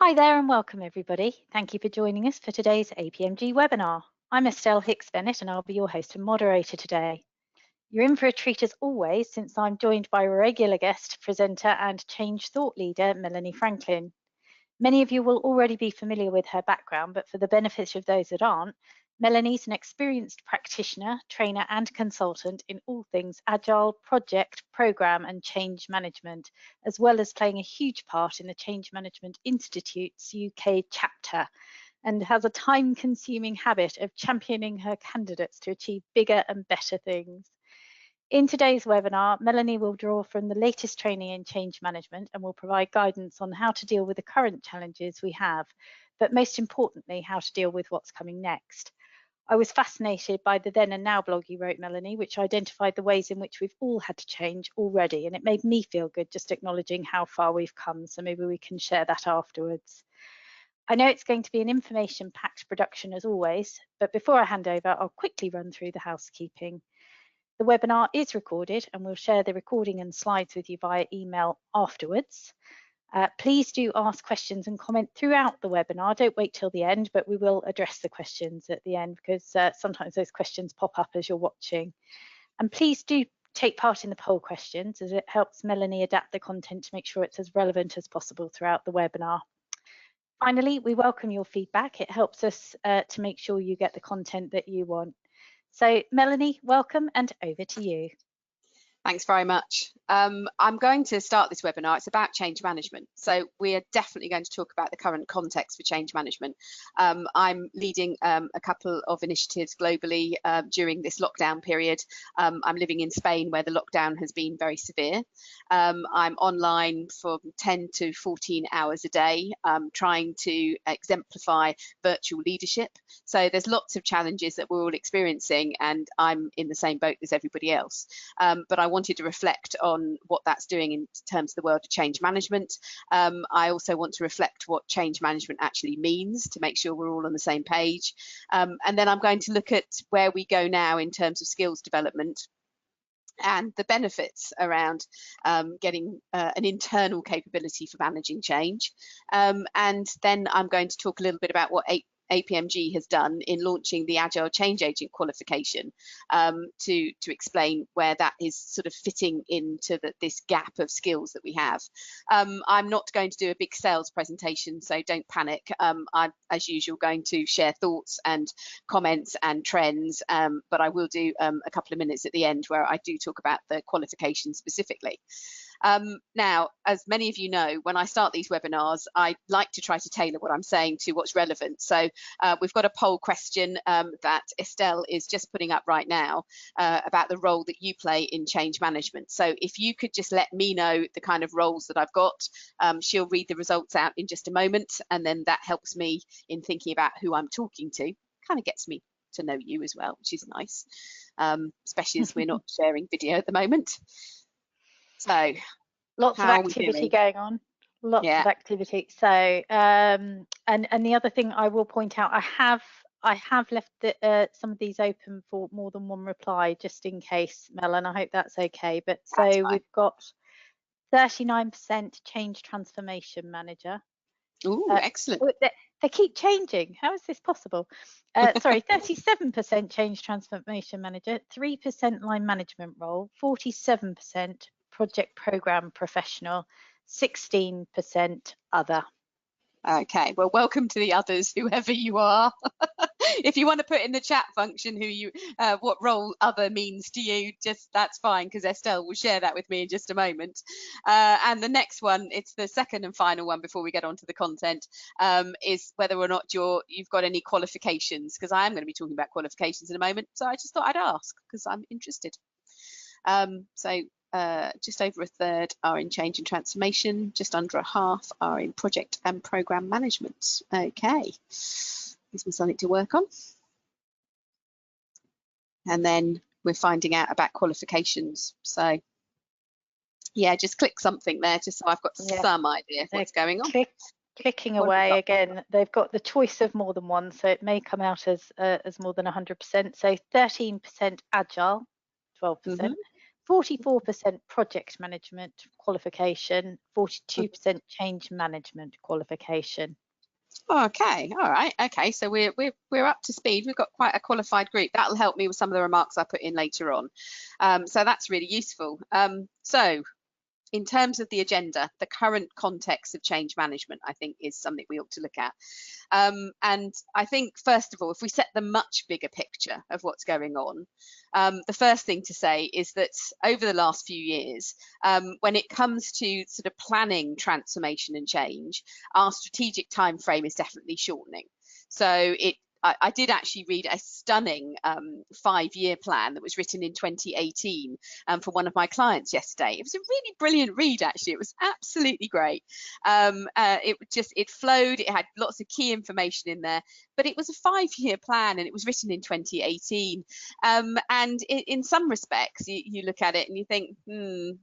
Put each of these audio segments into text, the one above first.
Hi there and welcome everybody. Thank you for joining us for today's APMG webinar. I'm Estelle Hicks-Bennett and I'll be your host and moderator today. You're in for a treat as always, since I'm joined by regular guest presenter and change thought leader, Melanie Franklin. Many of you will already be familiar with her background, but for the benefit of those that aren't, Melanie's an experienced practitioner, trainer and consultant in all things Agile, project, program and change management, as well as playing a huge part in the Change Management Institute's UK chapter, and has a time-consuming habit of championing her candidates to achieve bigger and better things. In today's webinar, Melanie will draw from the latest training in change management and will provide guidance on how to deal with the current challenges we have, but most importantly, how to deal with what's coming next. I was fascinated by the Then and Now blog you wrote, Melanie, which identified the ways in which we've all had to change already, and it made me feel good just acknowledging how far we've come, so maybe we can share that afterwards. I know it's going to be an information-packed production as always, but before I hand over, I'll quickly run through the housekeeping. The webinar is recorded and we'll share the recording and slides with you via email afterwards. Please do ask questions and comment throughout the webinar. Don't wait till the end, but we will address the questions at the end because sometimes those questions pop up as you're watching. And please do take part in the poll questions as it helps Melanie adapt the content to make sure it's as relevant as possible throughout the webinar. Finally, we welcome your feedback. It helps us to make sure you get the content that you want. So Melanie, welcome and over to you. Thanks very much. I'm going to start this webinar. It's about change management. So we are definitely going to talk about the current context for change management. I'm leading a couple of initiatives globally during this lockdown period. I'm living in Spain where the lockdown has been very severe. I'm online for 10 to 14 hours a day, trying to exemplify virtual leadership. So there's lots of challenges that we're all experiencing, and I'm in the same boat as everybody else. But I wanted to reflect on what that's doing in terms of the world of change management. I also want to reflect what change management actually means to make sure we're all on the same page. And then I'm going to look at where we go now in terms of skills development and the benefits around getting an internal capability for managing change. And then I'm going to talk a little bit about what APMG has done in launching the Agile Change Agent qualification to explain where that is sort of fitting into this gap of skills that we have. I'm not going to do a big sales presentation, so don't panic. I'm, as usual, going to share thoughts and comments and trends, but I will do a couple of minutes at the end where I do talk about the qualification specifically. Now, as many of you know, when I start these webinars, I like to try to tailor what I'm saying to what's relevant. So we've got a poll question that Estelle is just putting up right now about the role that you play in change management. So if you could just let me know the kind of roles that I've got, she'll read the results out in just a moment, and then that helps me in thinking about who I'm talking to. Kind of gets me to know you as well, which is nice, especially as we're not sharing video at the moment. So lots of activity going on, lots of activity. So and the other thing I will point out, I have left some of these open for more than one reply just in case, Mel, and I hope that's okay. But so we've got 39% change transformation manager. Ooh, excellent. They keep changing. How is this possible? Sorry, 37% change transformation manager, 3% line management role, 47% project program professional, 16% other. Okay, well, welcome to the others, whoever you are. If you want to put in the chat function what role other means to you, just that's fine, because Estelle will share that with me in just a moment. And the next one, it's the second and final one before we get on to the content, is whether or not you've got any qualifications, because I am going to be talking about qualifications in a moment. So I just thought I'd ask because I'm interested. Just over a third are in change and transformation, just under a half are in project and program management. Okay, gives me something to work on. And then we're finding out about qualifications. So yeah, just click something there just so I've got some idea of what's going on. Clicking away again, they've got the choice of more than one, so it may come out as more than 100%. So 13% Agile, 12%. 44% project management qualification, 42% change management qualification. Okay, all right, okay, so we're up to speed. We've got quite a qualified group. That'll help me with some of the remarks I put in later on. So that's really useful. So in terms of the agenda, the current context of change management, I think, is something we ought to look at. And I think, first of all, if we set the much bigger picture of what's going on, the first thing to say is that over the last few years, when it comes to sort of planning transformation and change, our strategic time frame is definitely shortening. So I did actually read a stunning 5-year plan that was written in 2018 for one of my clients yesterday. It was a really brilliant read, actually. It was absolutely great. It flowed. It had lots of key information in there, but it was a 5-year plan and it was written in 2018. And in some respects, you look at it and you think,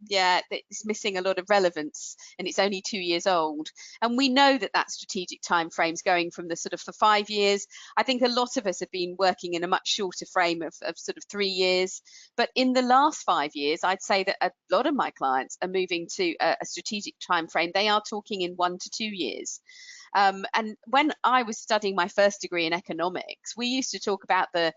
yeah, it's missing a lot of relevance and it's only 2 years old. And we know that strategic time frame is going from the sort of for 5 years. I think a lot of us have been working in a much shorter frame of sort of 3 years. But in the last 5 years, I'd say that a lot of my clients are moving to a strategic time frame. They are talking in 1 to 2 years. And when I was studying my first degree in economics, we used to talk about the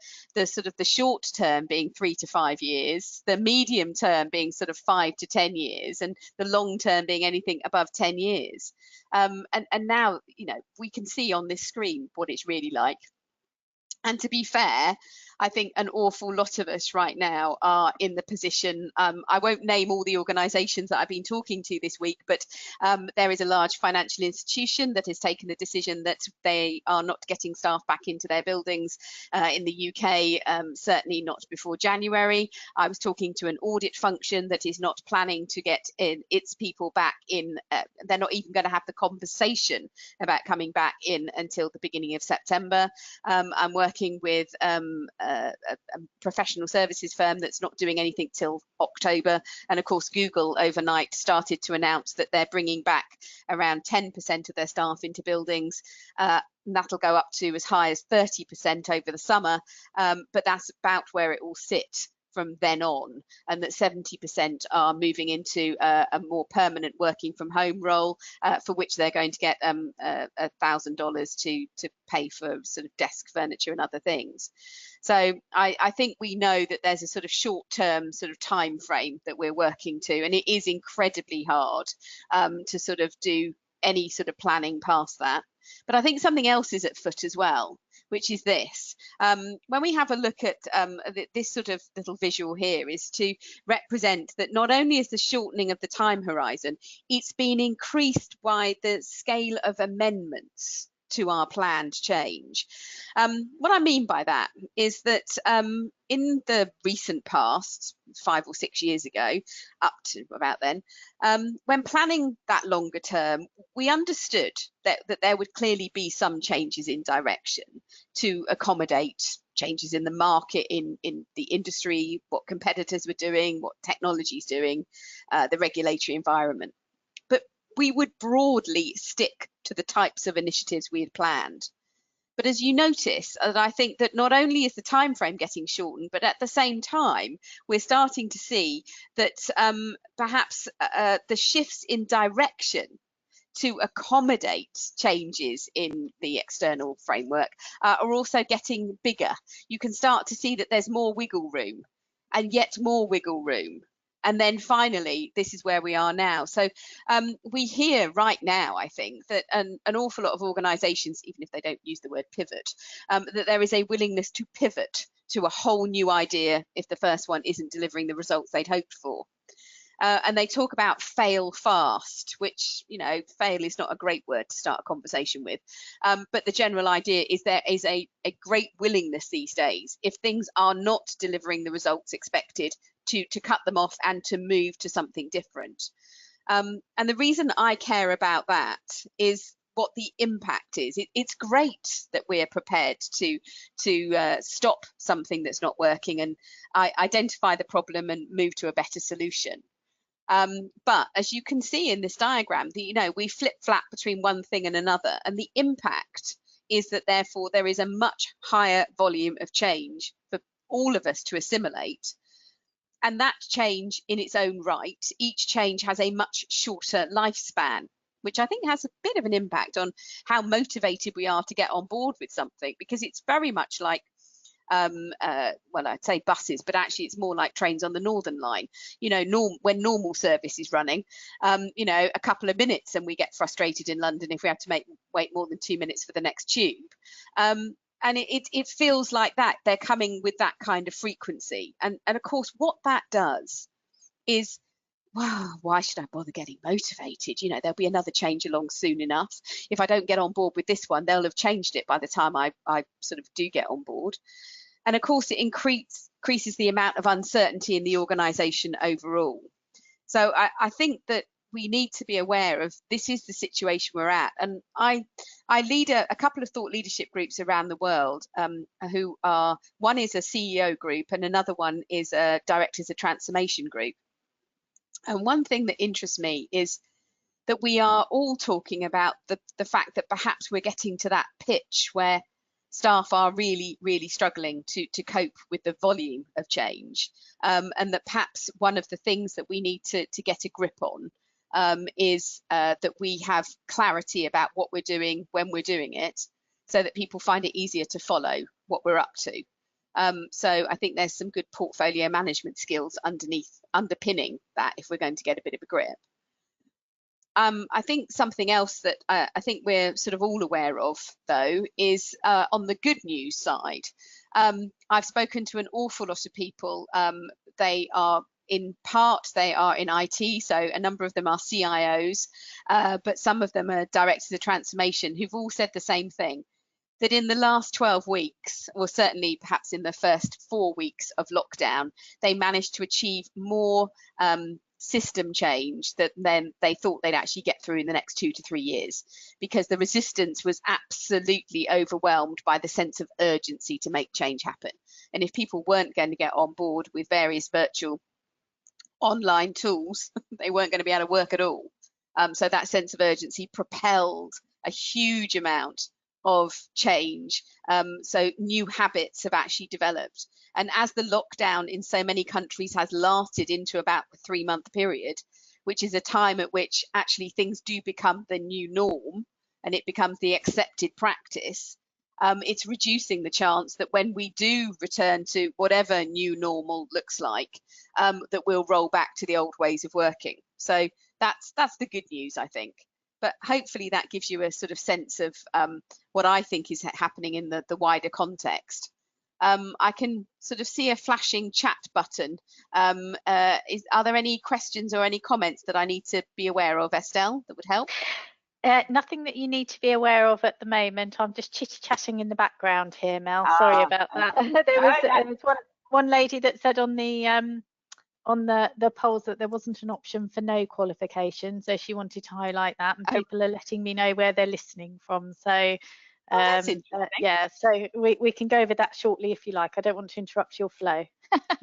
sort of the short term being 3 to 5 years, the medium term being sort of 5 to 10 years, and the long term being anything above 10 years. And now, you know, we can see on this screen what it's really like. And to be fair, I think an awful lot of us right now are in the position, I won't name all the organisations that I've been talking to this week, but there is a large financial institution that has taken the decision that they are not getting staff back into their buildings in the UK, certainly not before January. I was talking to an audit function that is not planning to get its people back in. They're not even going to have the conversation about coming back in until the beginning of September. I'm working with a professional services firm that's not doing anything till October. And of course, Google overnight started to announce that they're bringing back around 10% of their staff into buildings. That'll go up to as high as 30% over the summer, but that's about where it will sit from then on, and that 70% are moving into a more permanent working from home role, for which they're going to get $1,000 to pay for sort of desk furniture and other things. So I think we know that there's a sort of short-term sort of time frame that we're working to, and it is incredibly hard to sort of do any sort of planning past that. But I think something else is at foot as well, which is this. When we have a look at this sort of little visual here, is to represent that not only is the shortening of the time horizon, it's been increased by the scale of amendments to our planned change. What I mean by that is that in the recent past, 5 or 6 years ago, up to about then, when planning that longer term, we understood that there would clearly be some changes in direction to accommodate changes in the market, in the industry, what competitors were doing, what technology is doing, the regulatory environment. But we would broadly stick to the types of initiatives we had planned. But as you notice, I think that not only is the time frame getting shortened, but at the same time, we're starting to see that perhaps the shifts in direction to accommodate changes in the external framework are also getting bigger. You can start to see that there's more wiggle room, and yet more wiggle room. And then finally, this is where we are now. So we hear right now, I think, that an awful lot of organisations, even if they don't use the word pivot, that there is a willingness to pivot to a whole new idea if the first one isn't delivering the results they'd hoped for. And they talk about fail fast, which, you know, fail is not a great word to start a conversation with. But the general idea is there is a great willingness these days, if things are not delivering the results expected, to cut them off and to move to something different. And the reason I care about that is what the impact is. It's great that we're prepared to stop something that's not working and identify the problem and move to a better solution. But as you can see in this diagram, we flip-flap between one thing and another, and the impact is that therefore there is a much higher volume of change for all of us to assimilate. And that change in its own right, each change has a much shorter lifespan, which I think has a bit of an impact on how motivated we are to get on board with something, because it's very much like, well, I'd say buses, but actually it's more like trains on the Northern Line. You know, when normal service is running, you know, a couple of minutes and we get frustrated in London if we have to wait more than 2 minutes for the next tube. And it feels like that they're coming with that kind of frequency. And of course, what that does is, wow, why should I bother getting motivated? You know, there'll be another change along soon enough. If I don't get on board with this one, they'll have changed it by the time I sort of do get on board. And of course, it increases the amount of uncertainty in the organisation overall. So I think that we need to be aware of this is the situation we're at. And I lead a couple of thought leadership groups around the world, who are, one is a CEO group and another one is a Directors of Transformation group. And one thing that interests me is that we are all talking about the fact that perhaps we're getting to that pitch where staff are really, really struggling to cope with the volume of change, and that perhaps one of the things that we need to get a grip on is that we have clarity about what we're doing when we're doing it, so that people find it easier to follow what we're up to. So I think there's some good portfolio management skills underpinning that if we're going to get a bit of a grip. I think something else that I think we're sort of all aware of, though, is on the good news side. I've spoken to an awful lot of people. They are in IT, so a number of them are CIOs, but some of them are directors of transformation, who've all said the same thing, that in the last 12 weeks, or certainly perhaps in the first 4 weeks of lockdown, they managed to achieve more system change than they thought they'd actually get through in the next 2 to 3 years, because the resistance was absolutely overwhelmed by the sense of urgency to make change happen. And if people weren't going to get on board with various virtual online tools, they weren't going to be able to work at all. So that sense of urgency propelled a huge amount of change. So new habits have actually developed. And as the lockdown in so many countries has lasted into about a 3-month period, which is a time at which actually things do become the new norm and it becomes the accepted practice, it's reducing the chance that when we do return to whatever new normal looks like, that we'll roll back to the old ways of working. So that's the good news, I think. But hopefully that gives you a sort of sense of what I think is happening in the wider context. I can sort of see a flashing chat button. Are there any questions or any comments that I need to be aware of, Estelle, that would help? Nothing that you need to be aware of at the moment. I'm just chit-chatting in the background here, Mel. Sorry about that. There was one lady that said on the polls that there wasn't an option for no qualification, so she wanted to highlight that, and people are letting me know where they're listening from. So yeah, so we can go over that shortly if you like. I don't want to interrupt your flow.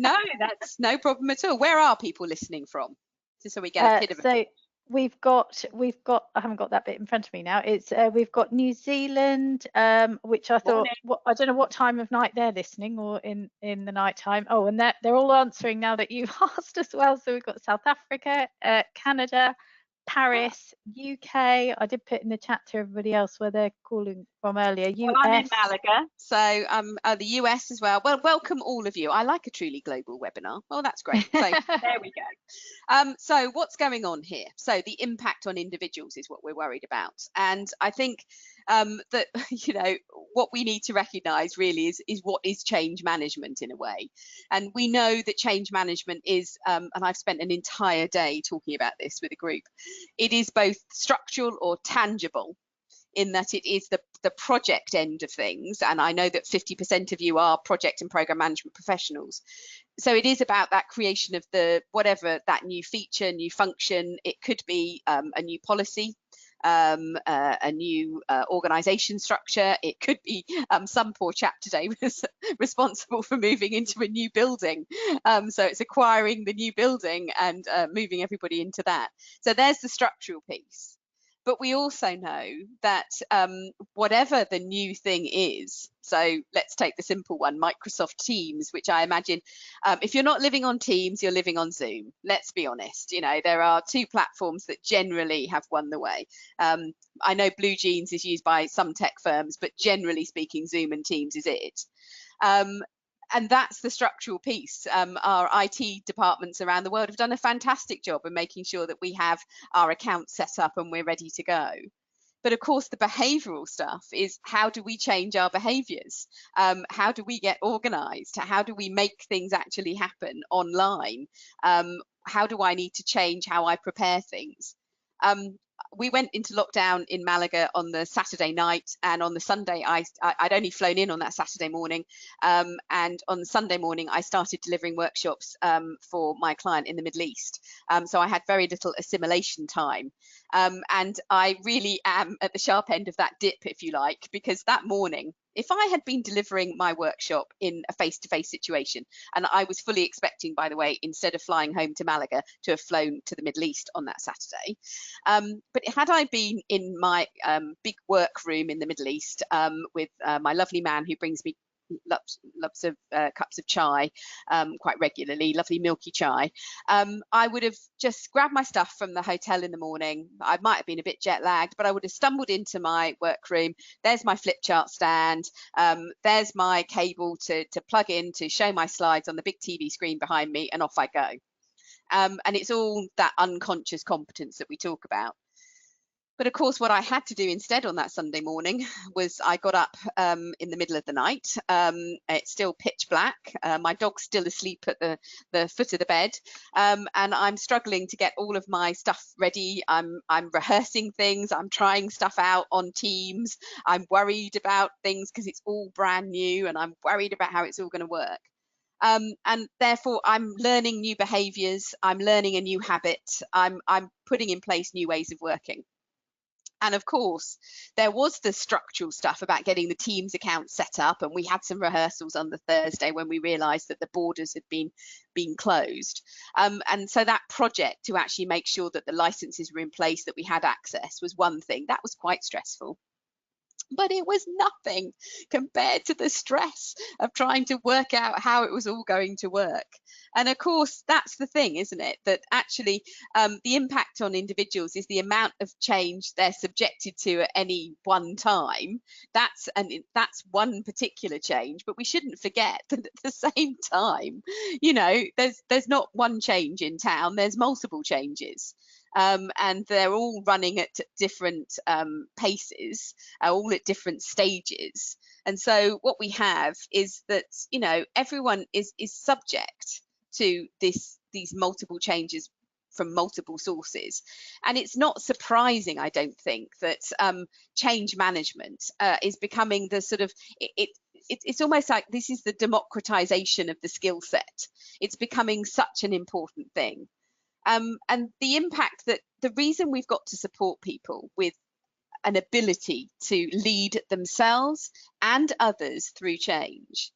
No, that's no problem at all. Where are people listening from? Just so we get a bit of a... We've got I haven't got that bit in front of me now. It's we've got New Zealand, which I thought, I don't know what time of night they're listening, or in the night time. Oh, and they're all answering now that you've asked as well. So we've got South Africa, Canada, Paris, UK. I did put in the chat to everybody else where they're calling from earlier. US. Well, I'm in Malaga, so the US as well. Well, welcome all of you. I like a truly global webinar. Well, that's great. So there we go. So what's going on here? So the impact on individuals is what we're worried about, and I think that what we need to recognise really is what is change management in a way. And we know that change management is, and I've spent an entire day talking about this with a group, it is both structural or tangible, in that it is the project end of things. And I know that 50% of you are project and program management professionals. So it is about that creation of whatever that new feature, new function. It could be a new policy, a new organisation structure. It could be some poor chap today was responsible for moving into a new building. So it's acquiring the new building and moving everybody into that. So there's the structural piece. but we also know that whatever the new thing is, so let's take the simple one, Microsoft Teams, which I imagine if you're not living on Teams, you're living on Zoom. Let's be honest, you know, there are two platforms that generally have won the way. I know Blue Jeans is used by some tech firms, but generally speaking, Zoom and Teams is it. And that's the structural piece. Our IT departments around the world have done a fantastic job in making sure that we have our accounts set up and we're ready to go. But of course, the behavioural stuff is, how do we change our behaviours? How do we get organised? How do we make things actually happen online? How do I need to change how I prepare things? We went into lockdown in Malaga on the Saturday night, and on the Sunday I'd only flown in on that Saturday morning, and on the Sunday morning I started delivering workshops for my client in the Middle East. So I had very little assimilation time, and I really am at the sharp end of that dip, if you like, because that morning, if I had been delivering my workshop in a face-to-face situation, and I was fully expecting, by the way, instead of flying home to Malaga, to have flown to the Middle East on that Saturday, but had I been in my big work room in the Middle East with my lovely man who brings me lots of cups of chai quite regularly, lovely milky chai, I would have just grabbed my stuff from the hotel in the morning. I might have been a bit jet lagged, but I would have stumbled into my workroom. There's my flip chart stand, there's my cable to plug in to show my slides on the big TV screen behind me, and off I go. And it's all that unconscious competence that we talk about. But of course, what I had to do instead on that Sunday morning was I got up in the middle of the night. It's still pitch black. My dog's still asleep at the foot of the bed. And I'm struggling to get all of my stuff ready. I'm rehearsing things. I'm trying stuff out on Teams. I'm worried about things because it's all brand new, and I'm worried about how it's all going to work. And therefore, I'm learning new behaviours. I'm learning a new habit. I'm putting in place new ways of working. And of course, there was the structural stuff about getting the Teams account set up, and we had some rehearsals on the Thursday when we realised that the borders had been closed. And so that project to actually make sure that the licenses were in place, that we had access, was one thing. That was quite stressful. But it was nothing compared to the stress of trying to work out how it was all going to work. And of course, that's the thing, isn't it? That actually the impact on individuals is the amount of change they're subjected to at any one time. That's one particular change, but we shouldn't forget that at the same time, you know, there's not one change in town, there's multiple changes. And they're all running at different paces, all at different stages. And so what we have is that, you know, everyone is subject to these multiple changes from multiple sources. And it's not surprising, I don't think, that change management is becoming the sort of, it's almost like this is the democratization of the skill set. It's becoming such an important thing. And the impact that the reason we've got to support people with an ability to lead themselves and others through change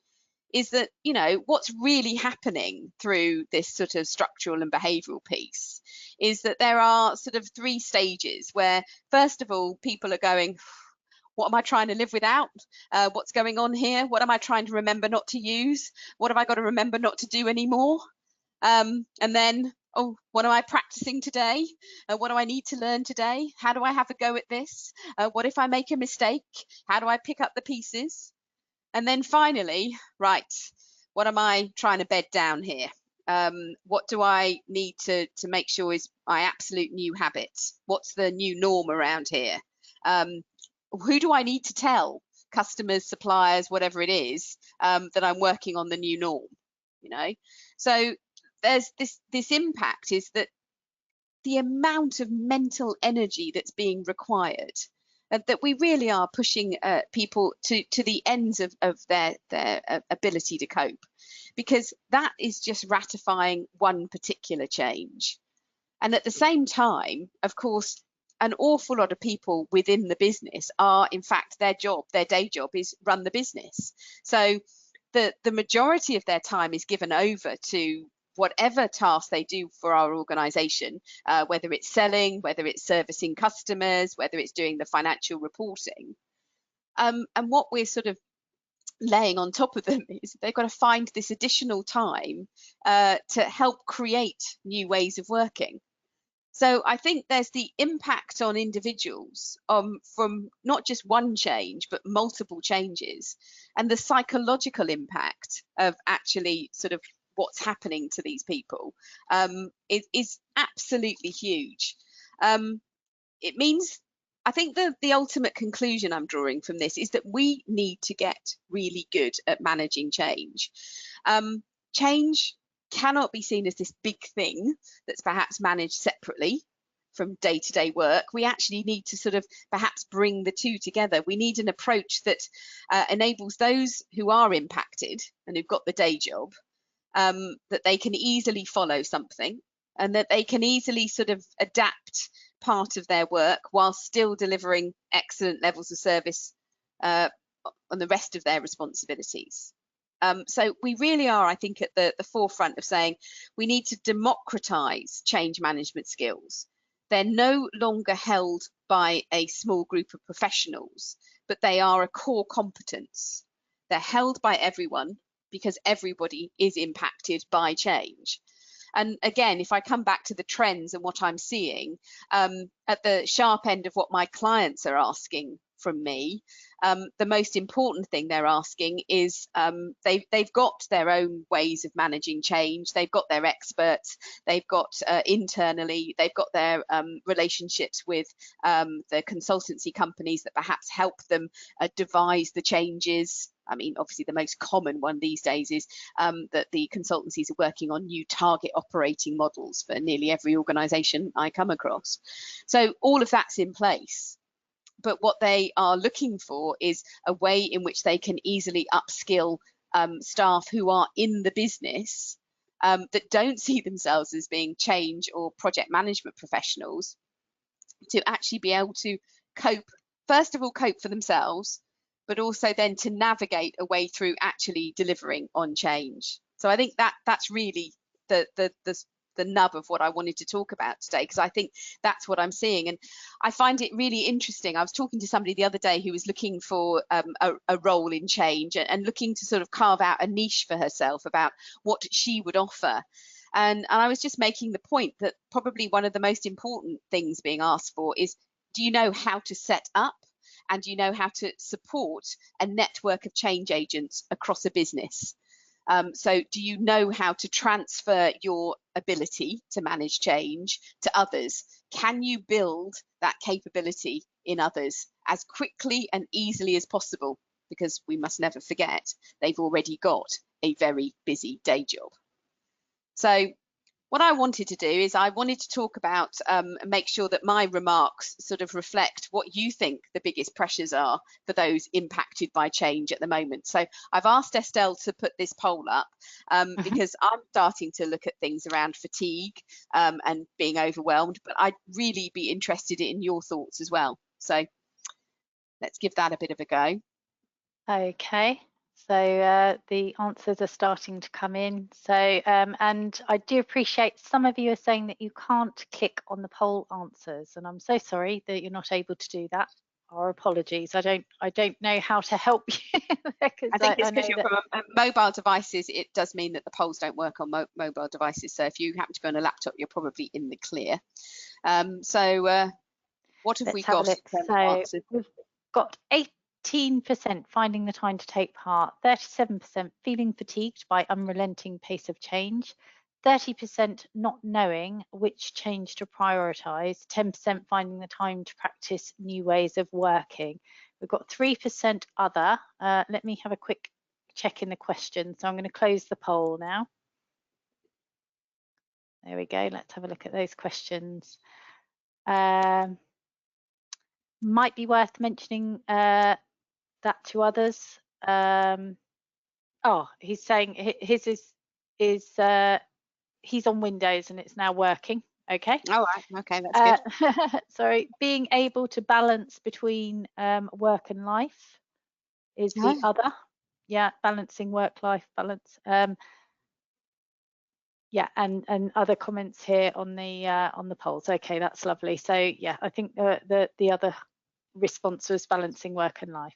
is that, you know, what's really happening through this sort of structural and behavioural piece is that there are sort of three stages where, first of all, people are going, what am I trying to live without? What's going on here? What am I trying to remember not to use? What have I got to remember not to do anymore? And then, oh, what am I practicing today? What do I need to learn today? How do I have a go at this? What if I make a mistake? How do I pick up the pieces? And then finally, right, what am I trying to bed down here? What do I need to make sure is my absolute new habit? What's the new norm around here? Who do I need to tell? Customers, suppliers, whatever it is, that I'm working on the new norm, you know? So there's this impact is that the amount of mental energy that's being required, that we really are pushing people to the ends of their ability to cope, because that is just ratifying one particular change. And at the same time, of course, an awful lot of people within the business are, in fact, their day job is run the business. So the majority of their time is given over to whatever task they do for our organization, whether it's selling, whether it's servicing customers, whether it's doing the financial reporting. And what we're sort of laying on top of them is they've got to find this additional time to help create new ways of working. So I think there's the impact on individuals from not just one change, but multiple changes, and the psychological impact of actually sort of what's happening to these people is absolutely huge. It means, I think the ultimate conclusion I'm drawing from this is that we need to get really good at managing change. Change cannot be seen as this big thing that's perhaps managed separately from day-to-day work. We actually need to sort of perhaps bring the two together. We need an approach that enables those who are impacted and who've got the day job, that they can easily follow something, and that they can easily sort of adapt part of their work while still delivering excellent levels of service on the rest of their responsibilities. So we really are, I think, at the forefront of saying we need to democratize change management skills. They're no longer held by a small group of professionals, but they are a core competence. They're held by everyone because everybody is impacted by change. And again, if I come back to the trends and what I'm seeing, at the sharp end of what my clients are asking from me, the most important thing they're asking is they've got their own ways of managing change. They've got their experts. They've got internally, they've got their relationships with the consultancy companies that perhaps help them devise the changes. I mean, obviously, the most common one these days is that the consultancies are working on new target operating models for nearly every organisation I come across. So all of that's in place. But what they are looking for is a way in which they can easily upskill staff who are in the business that don't see themselves as being change or project management professionals, to actually be able to cope, first of all, cope for themselves, but also then to navigate a way through actually delivering on change. So I think that's really the nub of what I wanted to talk about today, because I think that's what I'm seeing. And I find it really interesting. I was talking to somebody the other day who was looking for a role in change and looking to sort of carve out a niche for herself about what she would offer. And I was just making the point that probably one of the most important things being asked for is, do you know how to set up and do you know how to support a network of change agents across a business? So do you know how to transfer your ability to manage change to others? Can you build that capability in others as quickly and easily as possible? Because we must never forget, they've already got a very busy day job. So what I wanted to do is I wanted to talk about and make sure that my remarks sort of reflect what you think the biggest pressures are for those impacted by change at the moment. So I've asked Estelle to put this poll up because I'm starting to look at things around fatigue and being overwhelmed, but I'd really be interested in your thoughts as well. So let's give that a bit of a go. Okay. So the answers are starting to come in. So and I do appreciate some of you are saying that you can't click on the poll answers, and I'm so sorry that you're not able to do that. Our apologies. I don't know how to help you. I think it's because you're from mobile devices. It does mean that the polls don't work on mobile devices. So if you happen to be on a laptop, you're probably in the clear. What have we got? So we've got 18% finding the time to take part, 37% feeling fatigued by unrelenting pace of change, 30% not knowing which change to prioritise, 10% finding the time to practice new ways of working. We've got 3% other. Let me have a quick check in the question. So I'm going to close the poll now. There we go. Let's have a look at those questions. Might be worth mentioning that to others. Oh, he's saying his is he's on Windows and it's now working. Okay. All right. Okay, that's good. Sorry, being able to balance between work and life is the other. Yeah, balancing work-life balance. Yeah, and other comments here on the polls. Okay, that's lovely. So yeah, I think the other response was balancing work and life.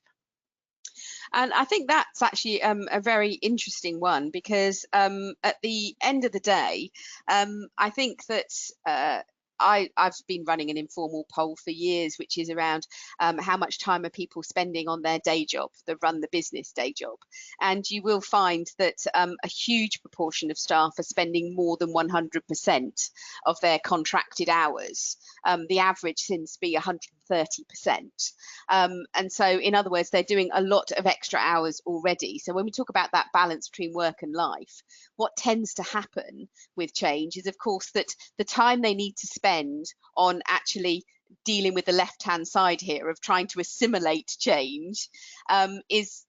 And I think that's actually a very interesting one, because at the end of the day, I think that I've been running an informal poll for years, which is around how much time are people spending on their day job, the run the business day job. And you will find that a huge proportion of staff are spending more than 100% of their contracted hours. The average seems to be 130%. And so, in other words, they're doing a lot of extra hours already. So when we talk about that balance between work and life, what tends to happen with change is, of course, that the time they need to spend on actually dealing with the left-hand side here of trying to assimilate change is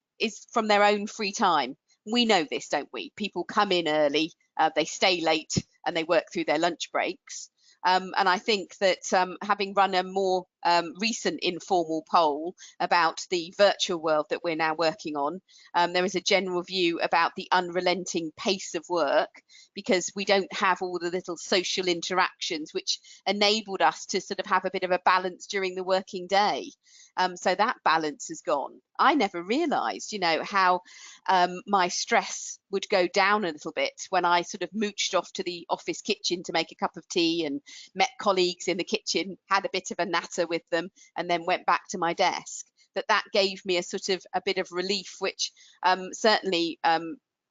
from their own free time. We know this, don't we? People come in early, they stay late, and they work through their lunch breaks. And I think that having run a more recent informal poll about the virtual world that we're now working on, there is a general view about the unrelenting pace of work, because we don't have all the little social interactions which enabled us to sort of have a bit of a balance during the working day. So that balance has gone. I never realised, how my stress would go down a little bit when I sort of mooched off to the office kitchen to make a cup of tea and met colleagues in the kitchen, had a bit of a natter with them, and then went back to my desk. That gave me a bit of relief, which certainly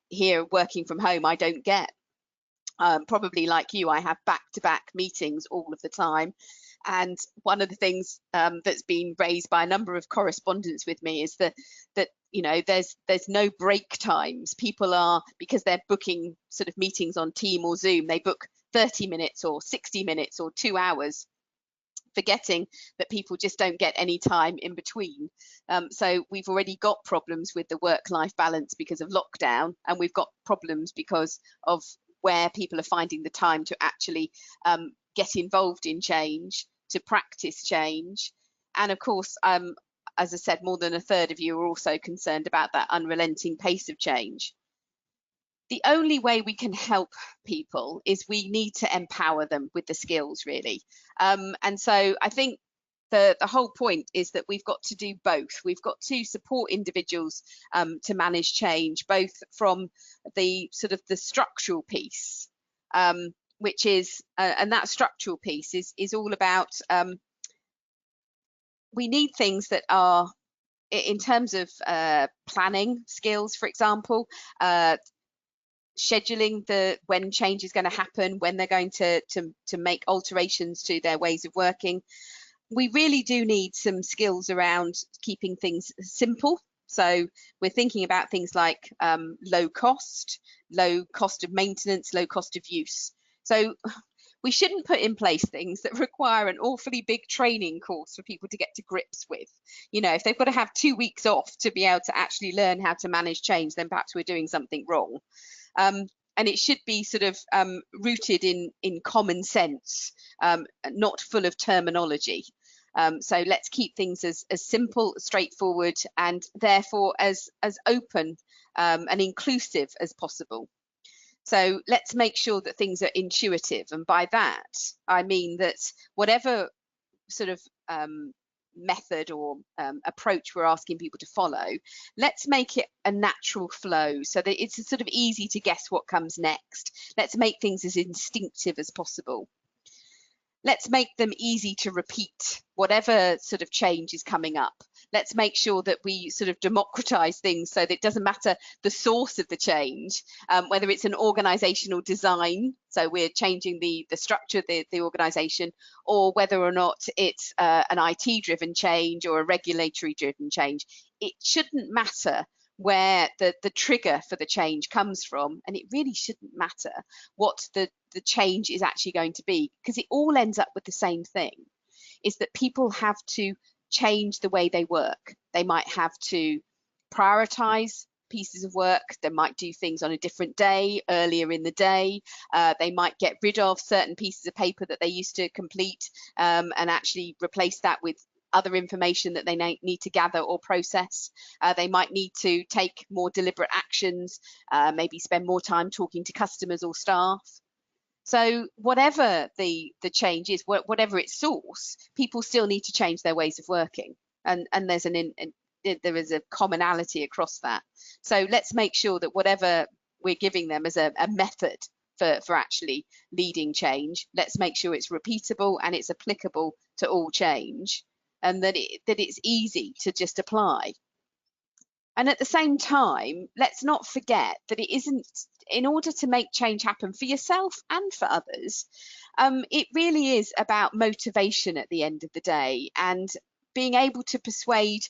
here working from home I don't get. Probably like you, I have back-to-back meetings all of the time. And one of the things that's been raised by a number of correspondents with me is that there's no break times. People are, because they're booking sort of meetings on Team or Zoom, they book 30 minutes or 60 minutes or 2 hours, forgetting that people just don't get any time in between. So we've already got problems with the work-life balance because of lockdown, and we've got problems because of where people are finding the time to actually get involved in change, to practice change. And of course, as I said, more than a third of you are also concerned about that unrelenting pace of change. The only way we can help people is we need to empower them with the skills, really. And so I think the whole point is that we've got to do both. We've got to support individuals to manage change, both from the sort of the structural piece, which is, and that structural piece is all about, we need things that are, in terms of planning skills, for example, scheduling when change is going to happen, when they're going to make alterations to their ways of working. We really do need some skills around keeping things simple. So we're thinking about things like low cost of maintenance, low cost of use. So we shouldn't put in place things that require an awfully big training course for people to get to grips with. If they've got to have 2 weeks off to be able to actually learn how to manage change, then perhaps we're doing something wrong. And it should be sort of rooted in common sense, not full of terminology. So let's keep things as simple, straightforward, and therefore as open and inclusive as possible. So let's make sure that things are intuitive. And by that, I mean that whatever sort of method or approach we're asking people to follow, let's make it a natural flow so that it's sort of easy to guess what comes next. Let's make things as instinctive as possible. Let's make them easy to repeat, whatever sort of change is coming up. Let's make sure that we sort of democratize things so that it doesn't matter the source of the change, whether it's an organizational design, so we're changing the structure of the organization, or whether or not it's an IT-driven change or a regulatory-driven change. It shouldn't matter where the trigger for the change comes from, and it really shouldn't matter what the change is actually going to be, because it all ends up with the same thing, is that people have to change the way they work. They might have to prioritize pieces of work. They might do things on a different day, earlier in the day. They might get rid of certain pieces of paper that they used to complete and actually replace that with other information that they need to gather or process. They might need to take more deliberate actions, maybe spend more time talking to customers or staff. So whatever the change is, whatever its source, people still need to change their ways of working, and there's there is a commonality across that. So let's make sure that whatever we're giving them as a method for actually leading change, let's make sure it's repeatable and it's applicable to all change, and that it's easy to just apply. And at the same time, let's not forget that it isn't, in order to make change happen for yourself and for others, it really is about motivation at the end of the day, and being able to persuade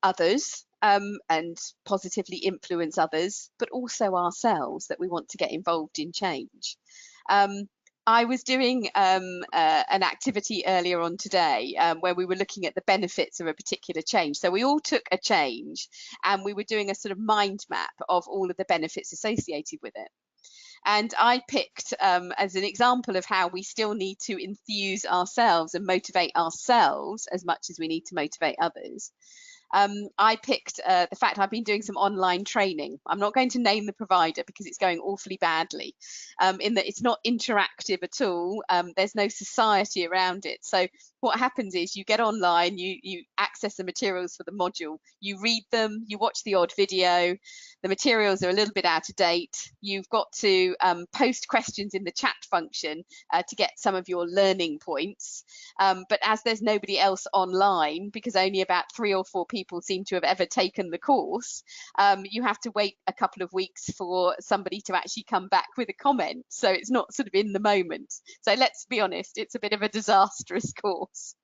others and positively influence others, but also ourselves, that we want to get involved in change. I was doing an activity earlier on today where we were looking at the benefits of a particular change. So we all took a change and we were doing a sort of mind map of all of the benefits associated with it. And I picked as an example of how we still need to enthuse ourselves and motivate ourselves as much as we need to motivate others. I picked the fact I've been doing some online training. I'm not going to name the provider because it's going awfully badly, in that it's not interactive at all. There's no society around it. So what happens is you get online, you access the materials for the module, you read them, you watch the odd video, the materials are a little bit out of date. You've got to post questions in the chat function to get some of your learning points. But as there's nobody else online, because only about 3 or 4 people seem to have ever taken the course, you have to wait a couple of weeks for somebody to actually come back with a comment. So it's not sort of in the moment. So let's be honest, it's a bit of a disastrous course.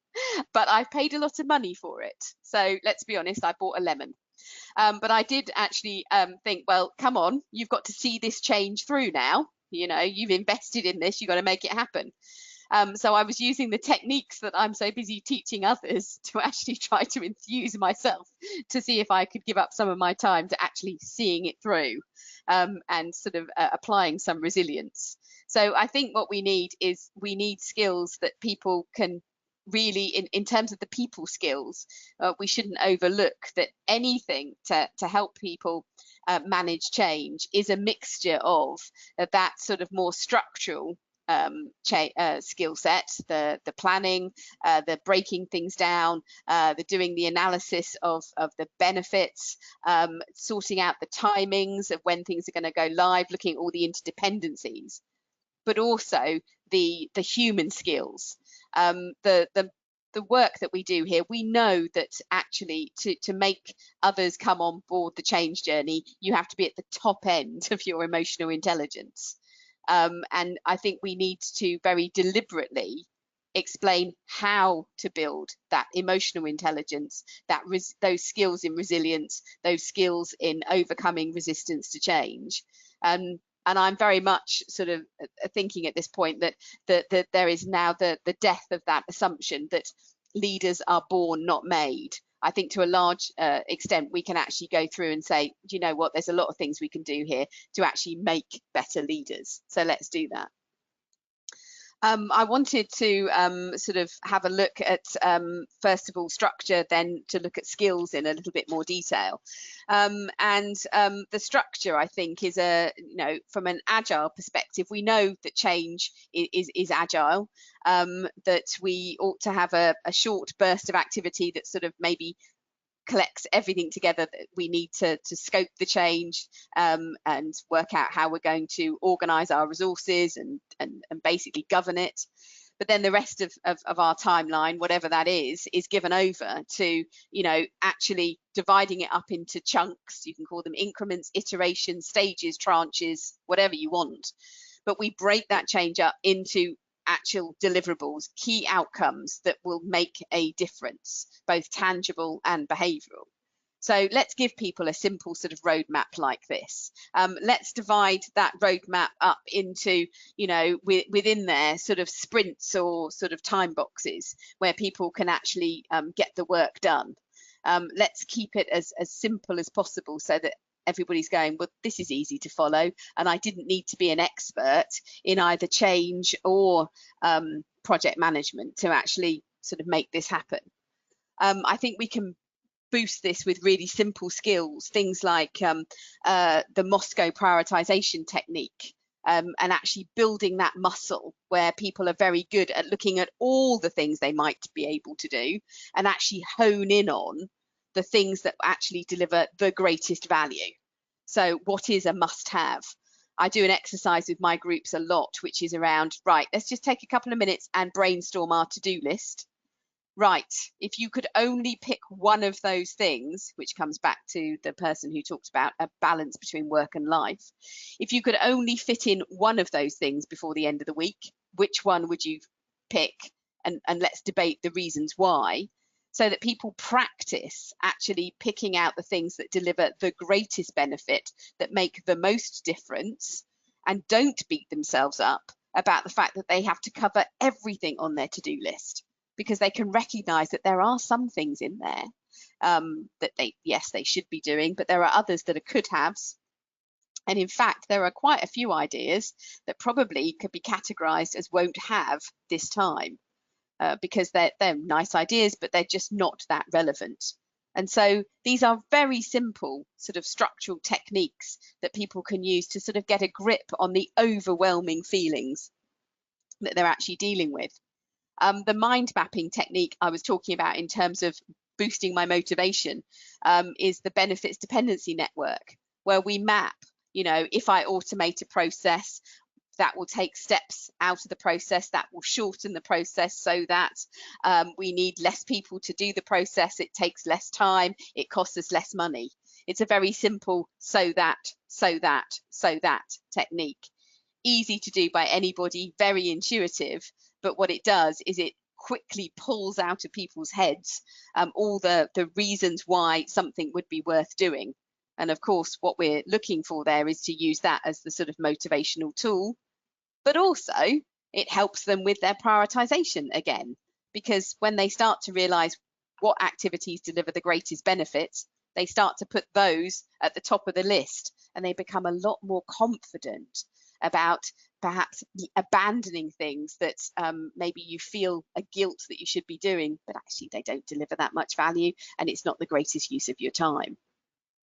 But I paid a lot of money for it. So let's be honest, I bought a lemon. But I did actually think, well, come on, you've got to see this change through now. You know, you've invested in this, you've got to make it happen. So I was using the techniques that I'm so busy teaching others to actually try to enthuse myself to see if I could give up some of my time to actually seeing it through and sort of applying some resilience. So I think what we need is we need skills that people can really, in terms of the people skills, we shouldn't overlook that anything to help people manage change is a mixture of that sort of more structural skill set, the planning, the breaking things down, the doing the analysis of the benefits, sorting out the timings of when things are going to go live, looking at all the interdependencies, but also the human skills. The work that we do here, we know that actually to make others come on board the change journey, you have to be at the top end of your emotional intelligence. And I think we need to very deliberately explain how to build that emotional intelligence, those skills in resilience, those skills in overcoming resistance to change. And I'm very much sort of thinking at this point that there is now the death of that assumption that leaders are born, not made. I think to a large extent, we can actually go through and say, do you know what, there's a lot of things we can do here to actually make better leaders. So let's do that. I wanted to sort of have a look at, first of all, structure, then to look at skills in a little bit more detail. The structure, I think, is from an agile perspective, we know that change is agile, that we ought to have a short burst of activity that sort of maybe collects everything together that we need to scope the change and work out how we're going to organize our resources and basically govern it. But then the rest of our timeline, whatever that is given over to, actually dividing it up into chunks. You can call them increments, iterations, stages, tranches, whatever you want. But we break that change up into actual deliverables, key outcomes that will make a difference, both tangible and behavioural. So let's give people a simple sort of roadmap like this. Let's divide that roadmap up into, within there sort of sprints or sort of time boxes where people can actually get the work done. Let's keep it as simple as possible so that everybody's going, well, this is easy to follow, and I didn't need to be an expert in either change or project management to actually sort of make this happen. I think we can boost this with really simple skills, things like the Moscow prioritization technique. and actually building that muscle where people are very good at looking at all the things they might be able to do and actually hone in on the things that actually deliver the greatest value. So what is a must-have? I do an exercise with my groups a lot, which is around, right, let's just take a couple of minutes and brainstorm our to-do list. Right, if you could only pick one of those things, which comes back to the person who talks about a balance between work and life, if you could only fit in one of those things before the end of the week, which one would you pick? And let's debate the reasons why, so that people practice actually picking out the things that deliver the greatest benefit, that make the most difference, and don't beat themselves up about the fact that they have to cover everything on their to-do list, because they can recognize that there are some things in there that they should be doing, but there are others that are could-haves. And in fact, there are quite a few ideas that probably could be categorized as won't have this time, because they're nice ideas, but they're just not that relevant. And so these are very simple sort of structural techniques that people can use to sort of get a grip on the overwhelming feelings that they're actually dealing with. The mind mapping technique I was talking about in terms of boosting my motivation is the benefits dependency network, where we map, if I automate a process, that will take steps out of the process, that will shorten the process so that we need less people to do the process, it takes less time, it costs us less money. It's a very simple so that technique. Easy to do by anybody, very intuitive, but what it does is it quickly pulls out of people's heads all the reasons why something would be worth doing. And of course, what we're looking for there is to use that as the sort of motivational tool, but also it helps them with their prioritization again, because when they start to realize what activities deliver the greatest benefits, they start to put those at the top of the list, and they become a lot more confident about perhaps abandoning things that maybe you feel a guilt that you should be doing, but actually they don't deliver that much value and it's not the greatest use of your time.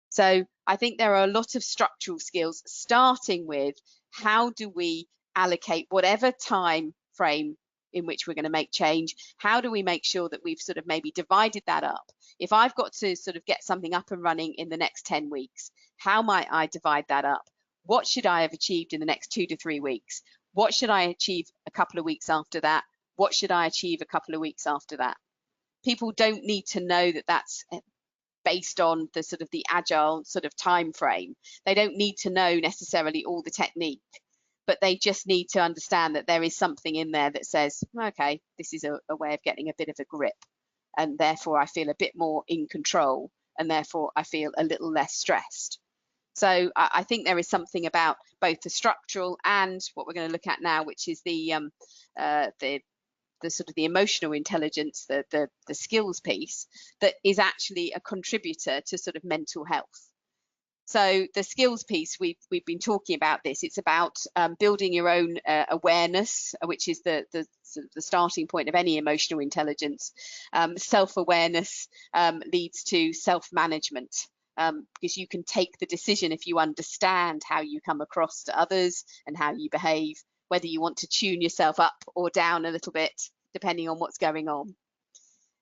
So I think there are a lot of structural skills, starting with how do we allocate whatever time frame in which we're going to make change. How do we make sure that we've sort of maybe divided that up? If I've got to sort of get something up and running in the next 10 weeks, how might I divide that up? What should I have achieved in the next 2 to 3 weeks? What should I achieve a couple of weeks after that? What should I achieve a couple of weeks after that? People don't need to know that that's based on the sort of the agile sort of time frame. They don't need to know necessarily all the technique, but they just need to understand that there is something in there that says, okay, this is a way of getting a bit of a grip, and therefore I feel a bit more in control, and therefore I feel a little less stressed. So I think there is something about both the structural and what we're going to look at now, which is the sort of the emotional intelligence, the skills piece, that is actually a contributor to sort of mental health. So the skills piece, we've been talking about this. It's about building your own awareness, which is the starting point of any emotional intelligence. Self-awareness leads to self-management. Because you can take the decision if you understand how you come across to others and how you behave, whether you want to tune yourself up or down a little bit, depending on what's going on.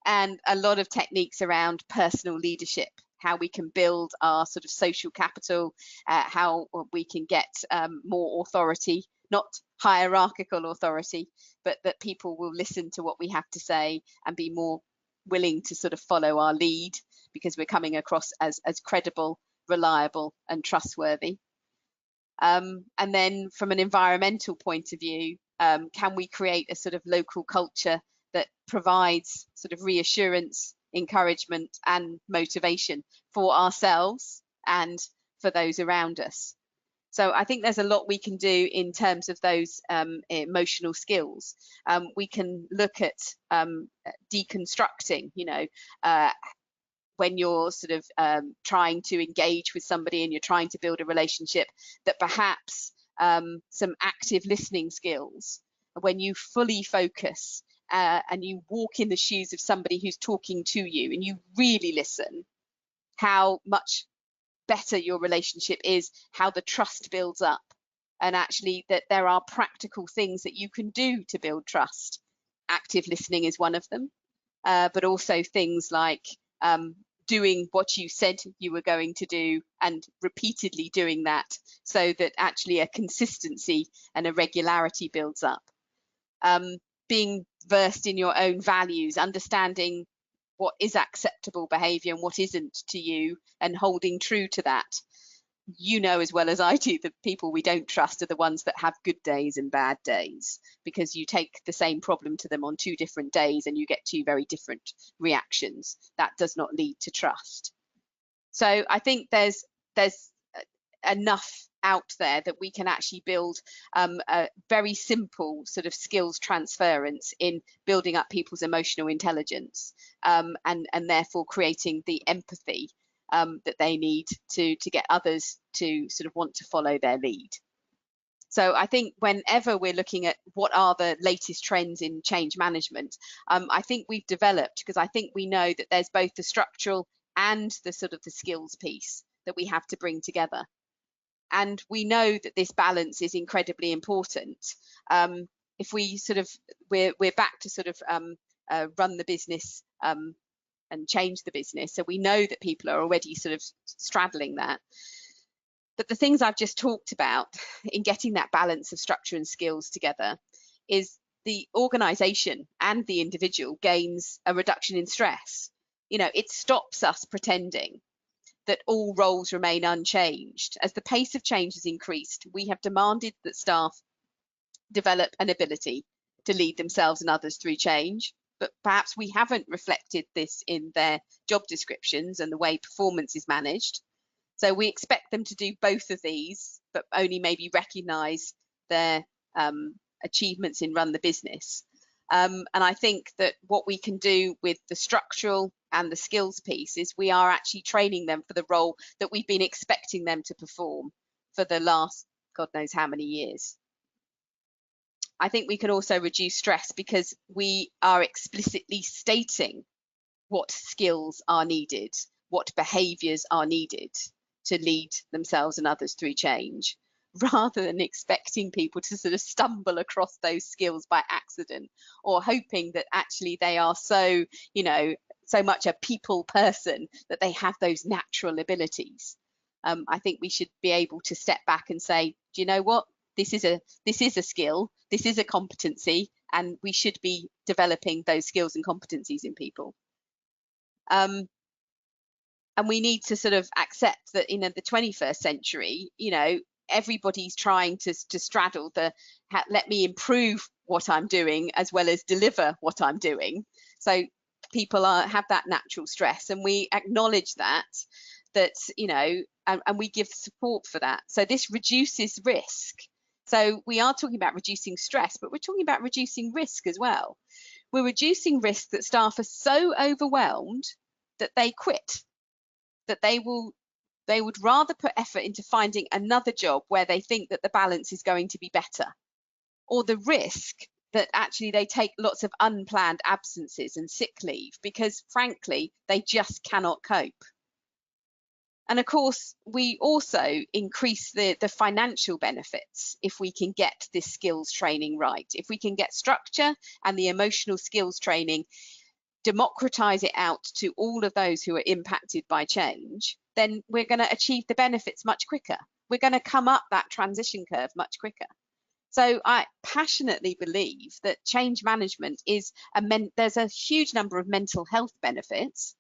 And a lot of techniques around personal leadership, how we can build our sort of social capital, how we can get more authority, not hierarchical authority, but that people will listen to what we have to say and be more willing to sort of follow our lead, because we're coming across as credible, reliable and trustworthy. And then from an environmental point of view, can we create a sort of local culture that provides sort of reassurance, encouragement and motivation for ourselves and for those around us? So I think there's a lot we can do in terms of those emotional skills. We can look at deconstructing, when you're sort of trying to engage with somebody and you're trying to build a relationship, that perhaps some active listening skills, when you fully focus and you walk in the shoes of somebody who's talking to you and you really listen, how much better your relationship is, how the trust builds up, and actually that there are practical things that you can do to build trust. Active listening is one of them, but also things like doing what you said you were going to do and repeatedly doing that, so that actually a consistency and a regularity builds up. Being versed in your own values, understanding what is acceptable behaviour and what isn't to you, and holding true to that. You know as well as I do, the people we don't trust are the ones that have good days and bad days, because you take the same problem to them on 2 different days and you get 2 very different reactions. That does not lead to trust. So I think there's enough out there that we can actually build a very simple sort of skills transference in building up people's emotional intelligence, and therefore creating the empathy that they need to get others to sort of want to follow their lead. So I think whenever we're looking at what are the latest trends in change management, I think we've developed, because I think we know that there's both the structural and the sort of the skills piece that we have to bring together. And we know that this balance is incredibly important. If we sort of, we're back to sort of run the business and change the business. So we know that people are already sort of straddling that. But the things I've just talked about in getting that balance of structure and skills together is the organisation and the individual gains a reduction in stress. You know, it stops us pretending that all roles remain unchanged. As the pace of change has increased, we have demanded that staff develop an ability to lead themselves and others through change. But perhaps we haven't reflected this in their job descriptions and the way performance is managed. So we expect them to do both of these, but only maybe recognise their achievements in run the business. And I think that what we can do with the structural and the skills piece is we are actually training them for the role that we've been expecting them to perform for the last God knows how many years. I think we can also reduce stress because we are explicitly stating what skills are needed, what behaviours are needed to lead themselves and others through change, rather than expecting people to sort of stumble across those skills by accident, or hoping that actually they are so, you know, so much a people person that they have those natural abilities. I think we should be able to step back and say, do you know what? This is a skill, this is a competency, and we should be developing those skills and competencies in people. And we need to sort of accept that in the 21st century, you know, everybody's trying to straddle the let me improve what I'm doing as well as deliver what I'm doing. So people have that natural stress, and we acknowledge that you know, and we give support for that. So this reduces risk. So we are talking about reducing stress, but we're talking about reducing risk as well. We're reducing risk that staff are so overwhelmed that they quit, that they would rather put effort into finding another job where they think that the balance is going to be better, or the risk that actually they take lots of unplanned absences and sick leave because frankly they just cannot cope. And of course we also increase the financial benefits if we can get this skills training right. If we can get structure and the emotional skills training, democratize it out to all of those who are impacted by change, then we're going to achieve the benefits much quicker. We're going to come up that transition curve much quicker. So I passionately believe that change management is there's a huge number of mental health benefits,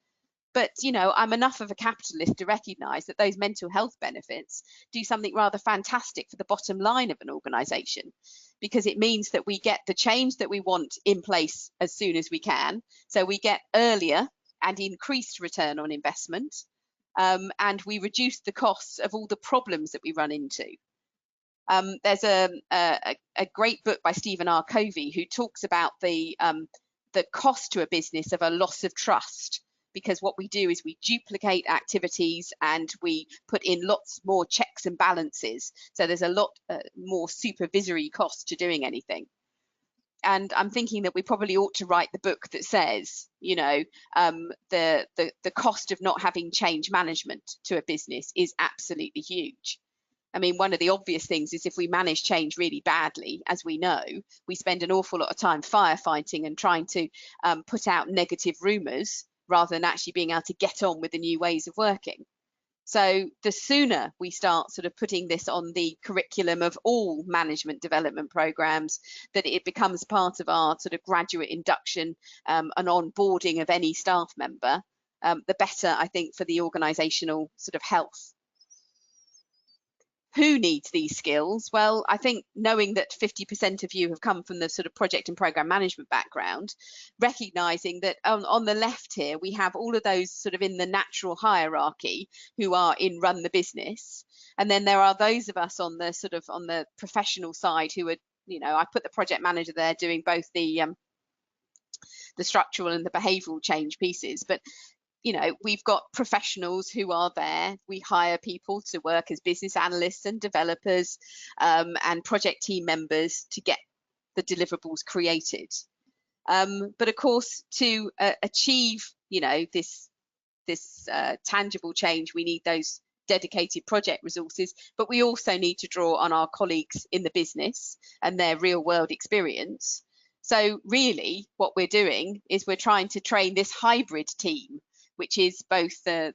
but you know, I'm enough of a capitalist to recognize that those mental health benefits do something rather fantastic for the bottom line of an organization, because it means that we get the change that we want in place as soon as we can. So we get earlier and increased return on investment, and we reduce the costs of all the problems that we run into. There's a great book by Stephen R. Covey who talks about the cost to a business of a loss of trust, because what we do is we duplicate activities and we put in lots more checks and balances. So there's a lot more supervisory cost to doing anything. And I'm thinking that we probably ought to write the book that says, you know, the cost of not having change management to a business is absolutely huge. I mean, one of the obvious things is if we manage change really badly, as we know, we spend an awful lot of time firefighting and trying to put out negative rumours rather than actually being able to get on with the new ways of working. So the sooner we start sort of putting this on the curriculum of all management development programs, that it becomes part of our sort of graduate induction and onboarding of any staff member, the better, I think, for the organisational sort of health. Who needs these skills? Well, I think knowing that 50% of you have come from the sort of project and program management background, recognizing that on the left here, we have all of those sort of in the natural hierarchy who are in run the business. And then there are those of us on the sort of on the professional side who are, you know, I put the project manager there doing both the structural and the behavioral change pieces, but you know, we've got professionals who are there. We hire people to work as business analysts and developers and project team members to get the deliverables created. But of course, to achieve, you know, this tangible change, we need those dedicated project resources, but we also need to draw on our colleagues in the business and their real world experience. So really what we're doing is we're trying to train this hybrid team, which is both the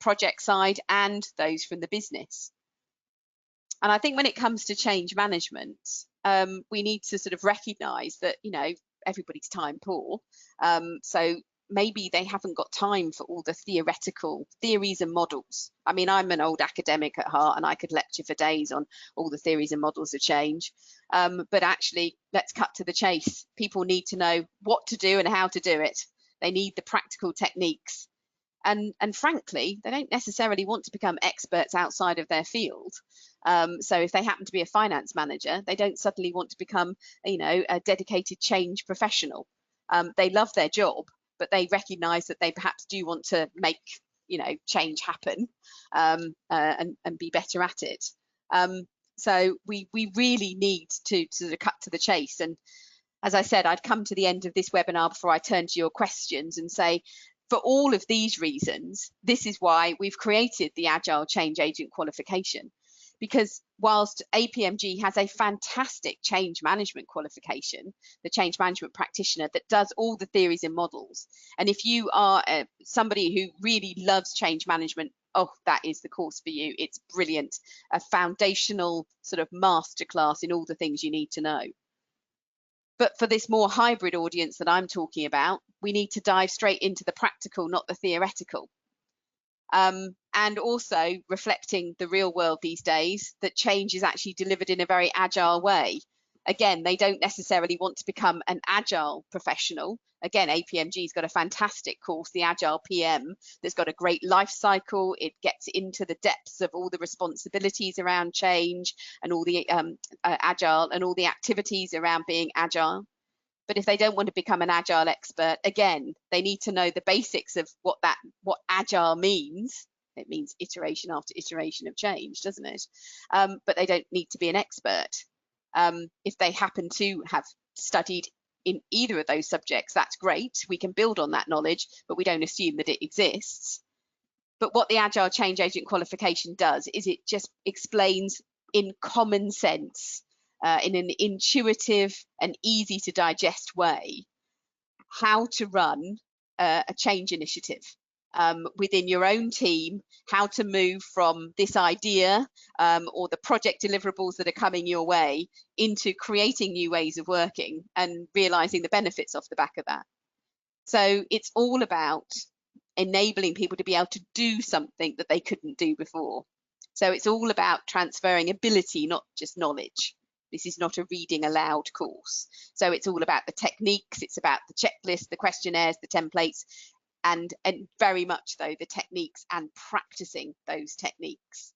project side and those from the business. And I think when it comes to change management, we need to sort of recognise that, you know, everybody's time poor. So maybe they haven't got time for all the theoretical theories and models. I mean, I'm an old academic at heart and I could lecture for days on all the theories and models of change. But actually, let's cut to the chase. People need to know what to do and how to do it. They need the practical techniques. And frankly, they don't necessarily want to become experts outside of their field. So if they happen to be a finance manager, they don't suddenly want to become, you know, a dedicated change professional. They love their job, but they recognise that they perhaps do want to make, you know, change happen and be better at it. So we really need to sort of cut to the chase. And as I said, I'd come to the end of this webinar before I turn to your questions and say, for all of these reasons, this is why we've created the Agile Change Agent qualification. Because whilst APMG has a fantastic change management qualification, the change management practitioner that does all the theories and models, and if you are somebody who really loves change management, oh, that is the course for you. It's brilliant, a foundational sort of masterclass in all the things you need to know. But for this more hybrid audience that I'm talking about, we need to dive straight into the practical, not the theoretical. And also reflecting the real world these days, that change is actually delivered in a very agile way. Again, they don't necessarily want to become an agile professional. Again, APMG's got a fantastic course, the Agile PM, that's got a great life cycle. It gets into the depths of all the responsibilities around change and all the agile and all the activities around being agile. But if they don't want to become an agile expert, again, they need to know the basics of what agile means. It means iteration after iteration of change, doesn't it? But they don't need to be an expert. If they happen to have studied in either of those subjects, that's great. We can build on that knowledge, but we don't assume that it exists. But what the Agile Change Agent qualification does is it just explains in common sense, in an intuitive and easy to digest way, how to run a change initiative within your own team, how to move from this idea or the project deliverables that are coming your way into creating new ways of working and realizing the benefits off the back of that. So it's all about enabling people to be able to do something that they couldn't do before. So it's all about transferring ability, not just knowledge. This is not a reading aloud course. So it's all about the techniques, it's about the checklist, the questionnaires, the templates, and very much though the techniques and practicing those techniques.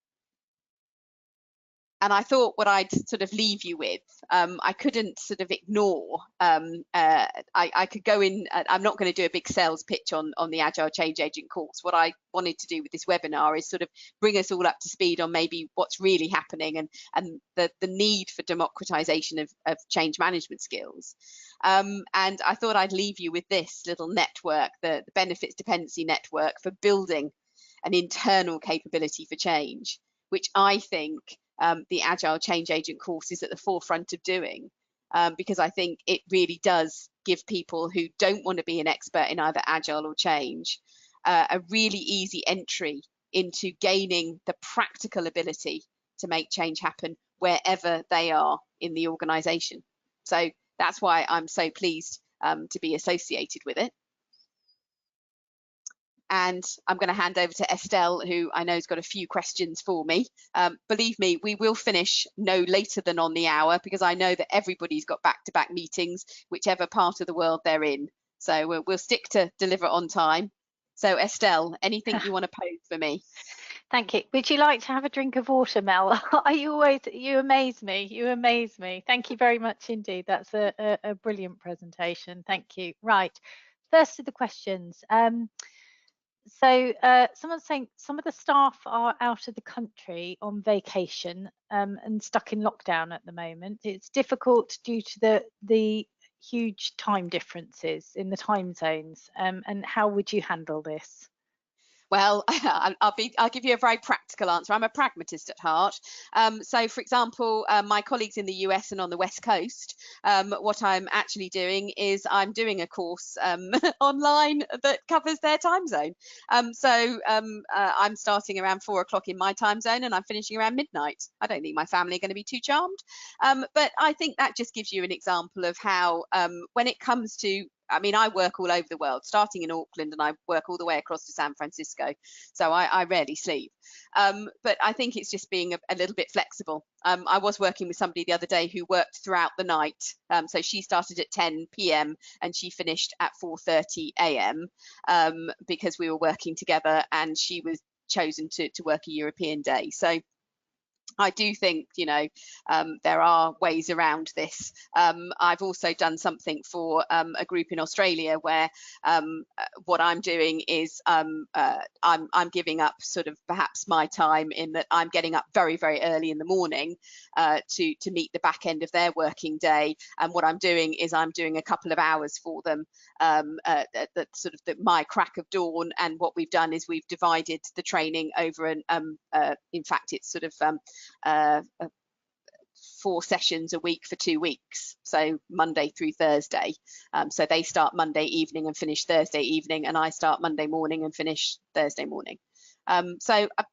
And I thought what I'd sort of leave you with, I couldn't sort of ignore, I could go in, I'm not going to do a big sales pitch on the Agile Change Agent course. What I wanted to do with this webinar is sort of bring us all up to speed on maybe what's really happening and the need for democratization of change management skills. And I thought I'd leave you with this little network, the benefits dependency network for building an internal capability for change, which I think the Agile Change Agent course is at the forefront of doing, because I think it really does give people who don't want to be an expert in either Agile or change a really easy entry into gaining the practical ability to make change happen wherever they are in the organization. So that's why I'm so pleased to be associated with it. And I'm going to hand over to Estelle, who I know has got a few questions for me. Believe me, we will finish no later than on the hour, because I know that everybody's got back-to-back meetings, whichever part of the world they're in. So we'll stick to deliver on time. So Estelle, anything you want to pose for me? Thank you. Would you like to have a drink of water, Mel? You amaze me. You amaze me. Thank you very much indeed. That's a brilliant presentation. Thank you. Right. First of the questions. So someone's saying some of the staff are out of the country on vacation and stuck in lockdown at the moment. It's difficult due to the huge time differences in the time zones. And how would you handle this? Well, I'll give you a very practical answer. I'm a pragmatist at heart. So, for example, my colleagues in the US and on the West Coast, what I'm actually doing is I'm doing a course online that covers their time zone. So I'm starting around 4 o'clock in my time zone and I'm finishing around midnight. I don't think my family are going to be too charmed. But I think that just gives you an example of how when it comes to, I mean, I work all over the world, starting in Auckland, and I work all the way across to San Francisco. So I rarely sleep. But I think it's just being a little bit flexible. I was working with somebody the other day who worked throughout the night. So she started at 10 p.m. and she finished at 4:30 a.m. Because we were working together, and she was chosen to work a European day. So I do think, you know, there are ways around this. I've also done something for a group in Australia where what I'm doing is I'm giving up sort of perhaps my time, in that I'm getting up very, very early in the morning to meet the back end of their working day. And what I'm doing is I'm doing a couple of hours for them at sort of my crack of dawn. And what we've done is we've divided the training over in fact, it's sort of 4 sessions a week for 2 weeks, so Monday through Thursday. So they start Monday evening and finish Thursday evening, and I start Monday morning and finish Thursday morning. So I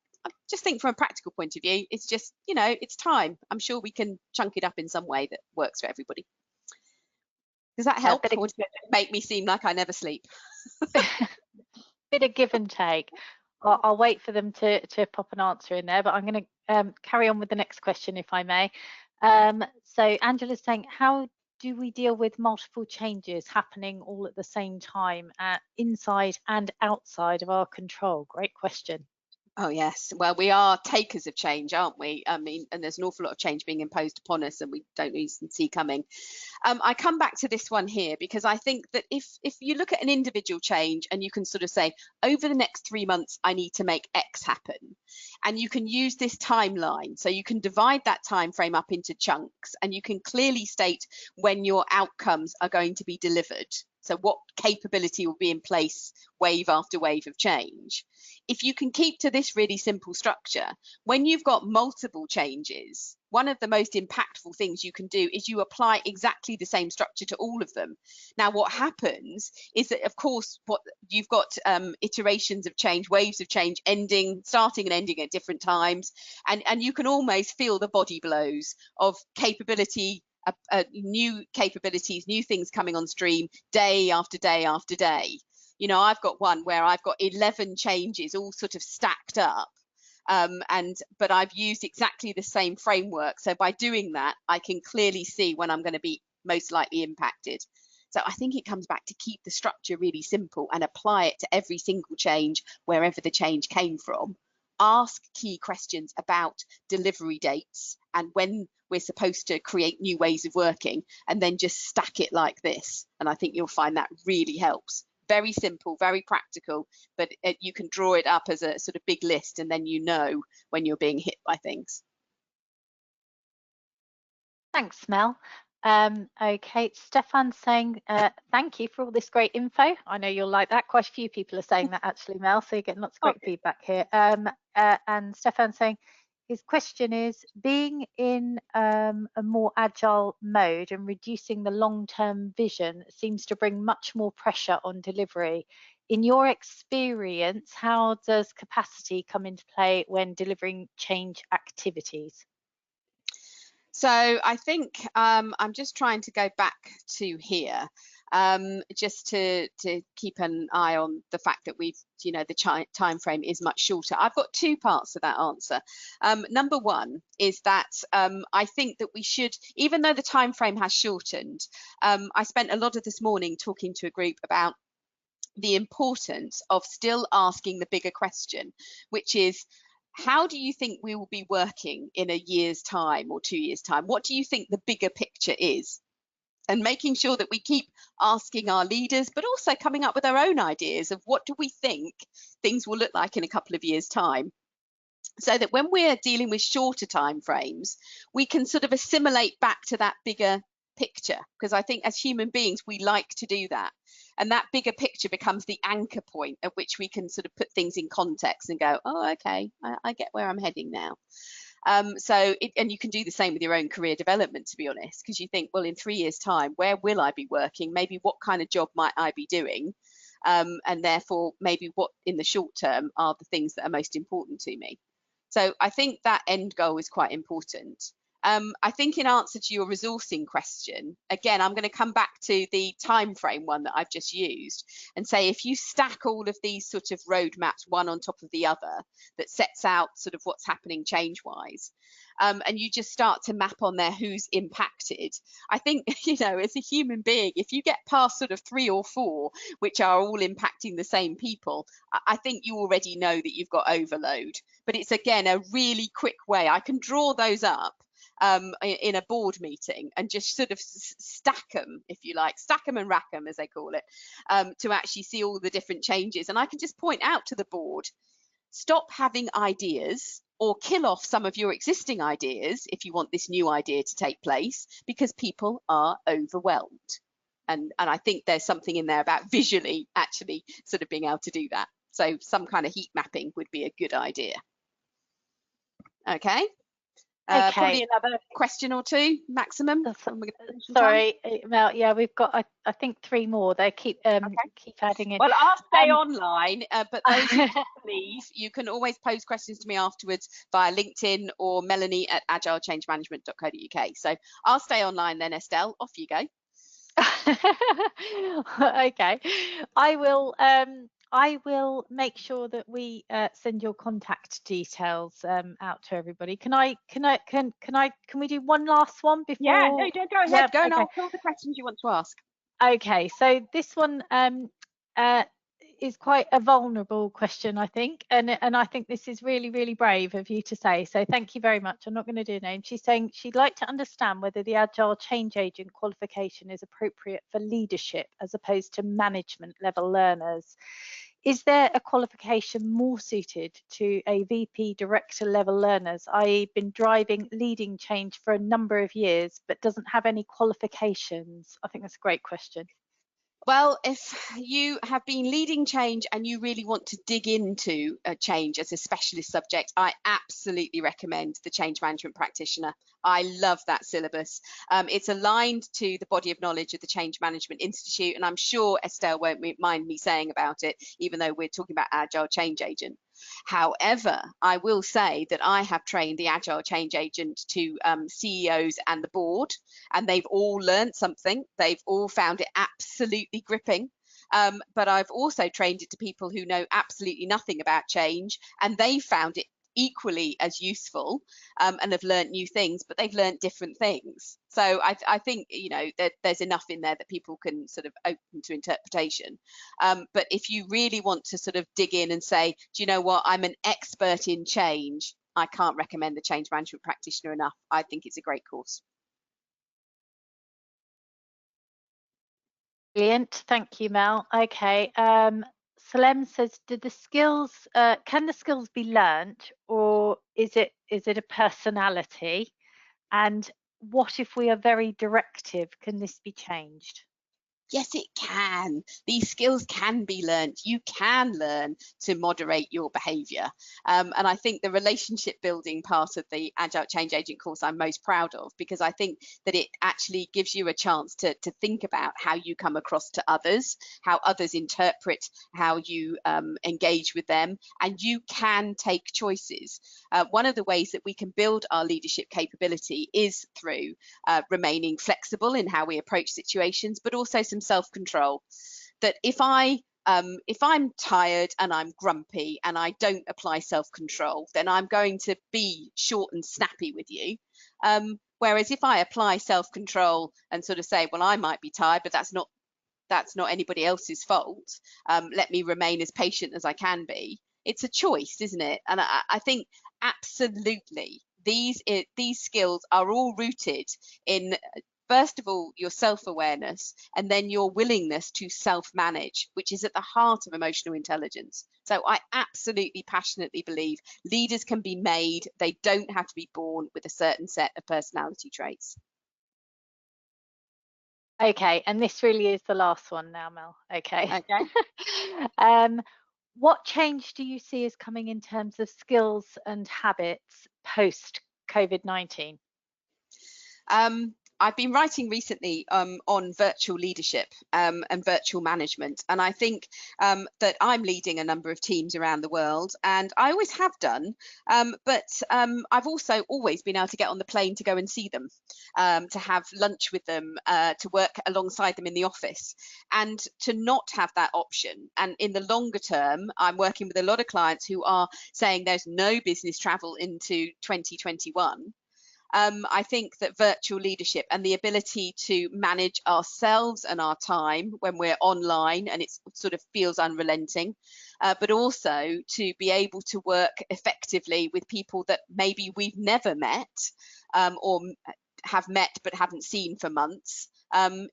just think from a practical point of view, it's just, you know, it's time. I'm sure we can chunk it up in some way that works for everybody. Does that help, or does it make me seem like I never sleep? Bit of give and take. I'll wait for them to pop an answer in there, but I'm going to carry on with the next question, if I may. So Angela's saying, how do we deal with multiple changes happening all at the same time, inside and outside of our control? Great question. Oh, yes. Well, we are takers of change, aren't we? I mean, and there's an awful lot of change being imposed upon us and we don't even see coming. I come back to this one here because I think that if you look at an individual change and you can sort of say, over the next 3 months, I need to make X happen. And you can use this timeline. So you can divide that time frame up into chunks, and you can clearly state when your outcomes are going to be delivered. So what capability will be in place wave after wave of change. If you can keep to this really simple structure, when you've got multiple changes, one of the most impactful things you can do is you apply exactly the same structure to all of them. Now, what happens is that, of course, what you've got iterations of change, waves of change, starting and ending at different times, and you can almost feel the body blows of capability. New capabilities, new things coming on stream day after day after day. You know, I've got one where I've got 11 changes all sort of stacked up, but I've used exactly the same framework. So by doing that, I can clearly see when I'm going to be most likely impacted. So I think it comes back to keep the structure really simple and apply it to every single change wherever the change came from. Ask key questions about delivery dates and when we're supposed to create new ways of working, and then just stack it like this. And I think you'll find that really helps. Very simple, very practical, but you can draw it up as a sort of big list, and then you know when you're being hit by things. Thanks, Mel. Okay, Stefan's saying, thank you for all this great info. I know you'll like that. Quite a few people are saying that actually, Mel, so you're getting lots of great feedback here. And Stefan's saying, His question is, being in a more agile mode and reducing the long-term vision seems to bring much more pressure on delivery. In your experience, how does capacity come into play when delivering change activities? So I think I'm just trying to go back to here, just to keep an eye on the fact that we've, the time frame is much shorter. I've got two parts to that answer. Number one is that I think that we should, even though the time frame has shortened, I spent a lot of this morning talking to a group about the importance of still asking the bigger question, which is, how do you think we will be working in a year's time or 2 years' time? What do you think the bigger picture is? And making sure that we keep asking our leaders, but also coming up with our own ideas of what do we think things will look like in a couple of years' time, so that when we're dealing with shorter time frames, we can sort of assimilate back to that bigger picture. Because I think as human beings, we like to do that. And that bigger picture becomes the anchor point at which we can sort of put things in context and go, oh, okay, I get where I'm heading now. And you can do the same with your own career development, to be honest, because you think, well, in 3 years' time, where will I be working? Maybe what kind of job might I be doing? And therefore, maybe what in the short term are the things that are most important to me. So I think that end goal is quite important. I think in answer to your resourcing question, again, I'm going to come back to the time frame one that I've just used and say, if you stack all of these sort of roadmaps one on top of the other that sets out sort of what's happening change-wise, and you just start to map on there who's impacted, I think, as a human being, if you get past sort of 3 or 4, which are all impacting the same people, I think you already know that you've got overload. But it's, again, a really quick way. I can draw those up in a board meeting and just sort of stack them, if you like, stack them and rack them, as they call it, to actually see all the different changes. And I can just point out to the board, stop having ideas or kill off some of your existing ideas if you want this new idea to take place, because people are overwhelmed. And I think there's something in there about visually actually sort of being able to do that. So some kind of heat mapping would be a good idea. Okay. Probably another question or two maximum. Sorry, Mel. Yeah, we've got I think 3 more. They keep keep adding in. Well, I'll stay online, but those who leave, you can always pose questions to me afterwards via LinkedIn or Melanie at agilechangemanagement.co.uk. So I'll stay online then, Estelle. Off you go. Okay, I will make sure that we send your contact details out to everybody. Can we do one last one before? Yeah, no, go ahead. Yeah, go and ask all the questions you want to ask. Okay, so this one is quite a vulnerable question, I think, and I think this is really, really brave of you to say. So thank you very much. I'm not going to do a name. She's saying she'd like to understand whether the Agile change agent qualification is appropriate for leadership as opposed to management level learners. Is there a qualification more suited to a VP director level learners, i.e. been driving leading change for a number of years but doesn't have any qualifications? I think that's a great question. Well, if you have been leading change and you really want to dig into change as a specialist subject, I absolutely recommend the Change Management Practitioner. I love that syllabus. It's aligned to the body of knowledge of the Change Management Institute, and I'm sure Estelle won't mind me saying about it, even though we're talking about Agile Change Agent. However, I will say that I have trained the Agile Change Agent to CEOs and the board, and they've all learned something. They've all found it absolutely gripping. But I've also trained it to people who know absolutely nothing about change, and they found it equally as useful and have learned new things, but they've learned different things. So I think that there's enough in there that people can sort of open to interpretation. But if you really want to sort of dig in and say, do you know what, I'm an expert in change, I can't recommend the Change Management Practitioner enough. I think it's a great course. Brilliant, thank you, Mel. Okay, Salem says, can the skills be learnt, or is it a personality? And what if we are very directive? Can this be changed? Yes, it can. These skills can be learned. You can learn to moderate your behaviour. And I think the relationship building part of the Agile Change Agent course I'm most proud of, because I think that it actually gives you a chance to think about how you come across to others, how others interpret how you engage with them, and you can take choices. One of the ways that we can build our leadership capability is through remaining flexible in how we approach situations, but also some self-control. That if I'm tired and I'm grumpy and I don't apply self-control, then I'm going to be short and snappy with you. Whereas if I apply self-control and sort of say, well, I might be tired, but that's not anybody else's fault. Let me remain as patient as I can be. It's a choice, isn't it? And I think absolutely these skills are all rooted in, first of all, your self-awareness, and then your willingness to self-manage, which is at the heart of emotional intelligence. So I absolutely passionately believe leaders can be made. They don't have to be born with a certain set of personality traits. Okay, and this really is the last one now, Mel. Okay. Okay. What change do you see as coming in terms of skills and habits post COVID-19? I've been writing recently on virtual leadership and virtual management, and I think that I'm leading a number of teams around the world, and I always have done, but I've also always been able to get on the plane to go and see them, to have lunch with them, to work alongside them in the office, and to not have that option. And in the longer term, I'm working with a lot of clients who are saying there's no business travel into 2021. I think that virtual leadership and the ability to manage ourselves and our time when we're online and it sort of feels unrelenting, but also to be able to work effectively with people that maybe we've never met, or have met but haven't seen for months,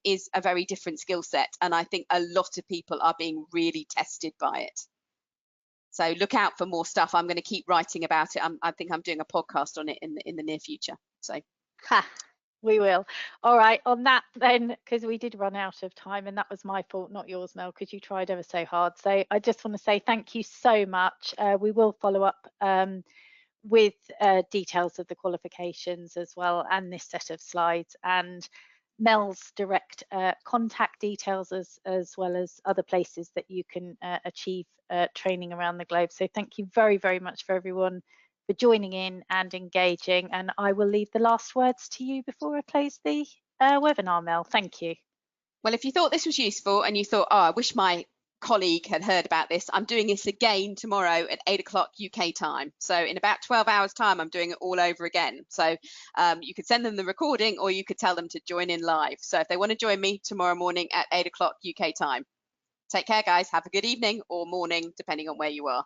is a very different skill set. And I think a lot of people are being really tested by it. So look out for more stuff. I'm going to keep writing about it. I think I'm doing a podcast on it in the near future. So we will. All right, on that then, because we did run out of time, and that was my fault, not yours, Mel, because you tried ever so hard. So I just want to say thank you so much. We will follow up with details of the qualifications as well, and this set of slides, and Mel's direct contact details, as well as other places that you can achieve training around the globe. So thank you very, very much for everyone for joining in and engaging, and I will leave the last words to you before I close the webinar, Mel. Thank you. Well, if you thought this was useful and you thought, oh, I wish my colleague had heard about this, I'm doing this again tomorrow at 8 o'clock UK time. So in about 12 hours time, I'm doing it all over again. So you could send them the recording, or you could tell them to join in live. So if they want to join me tomorrow morning at 8 o'clock UK time. Take care, guys. Have a good evening or morning, depending on where you are.